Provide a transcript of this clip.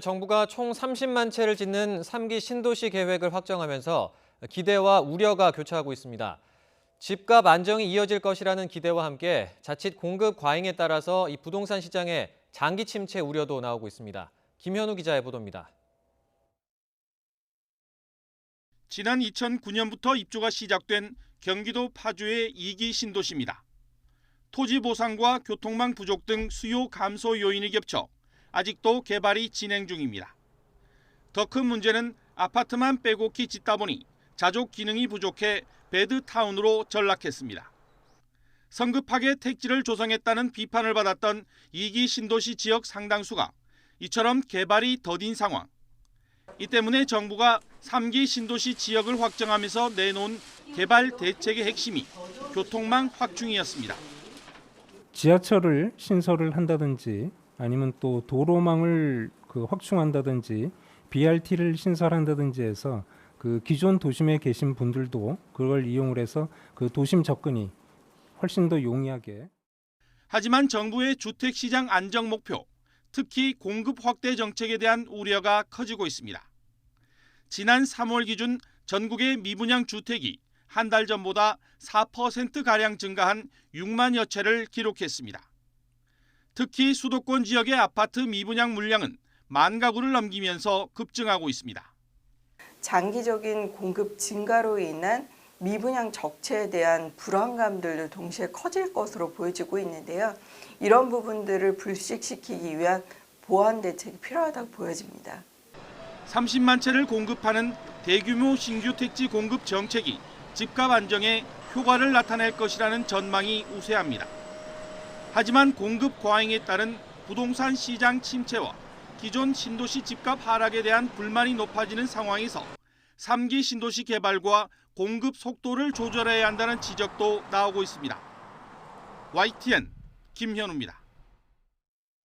정부가 총 30만 채를 짓는 3기 신도시 계획을 확정하면서 기대와 우려가 교차하고 있습니다. 집값 안정이 이어질 것이라는 기대와 함께 자칫 공급 과잉에 따라서 이 부동산 시장에 장기 침체 우려도 나오고 있습니다. 김현우 기자의 보도입니다. 지난 2009년부터 입주가 시작된 경기도 파주의 2기 신도시입니다. 토지 보상과 교통망 부족 등 수요 감소 요인이 겹쳐 아직도 개발이 진행 중입니다. 더 큰 문제는 아파트만 빼곡히 짓다 보니 자족 기능이 부족해 배드타운으로 전락했습니다. 성급하게 택지를 조성했다는 비판을 받았던 2기 신도시 지역 상당수가 이처럼 개발이 더딘 상황. 이 때문에 정부가 3기 신도시 지역을 확정하면서 내놓은 개발 대책의 핵심이 교통망 확충이었습니다. 지하철을 신설을 한다든지 아니면 또 도로망을 확충한다든지 BRT를 신설한다든지 해서 기존 도심에 계신 분들도 그걸 이용을 해서 도심 접근이 훨씬 더 용이하게. 하지만 정부의 주택시장 안정 목표, 특히 공급 확대 정책에 대한 우려가 커지고 있습니다. 지난 3월 기준 전국의 미분양 주택이 한 달 전보다 4%가량 증가한 6만여 채를 기록했습니다. 특히 수도권 지역의 아파트 미분양 물량은 10,000 가구를 넘기면서 급증하고 있습니다. 장기적인 공급 증가로 인한 미분양 적체에 대한 불안감들도 동시에 커질 것으로 보여지고 있는데요. 이런 부분들을 불식시키기 위한 보완 대책이 필요하다고 보여집니다. 30만 채를 공급하는 대규모 신규 택지 공급 정책이 집값 안정에 효과를 나타낼 것이라는 전망이 우세합니다. 하지만 공급 과잉에 따른 부동산 시장 침체와 기존 신도시 집값 하락에 대한 불만이 높아지는 상황에서 3기 신도시 개발과 공급 속도를 조절해야 한다는 지적도 나오고 있습니다. YTN 김현우입니다.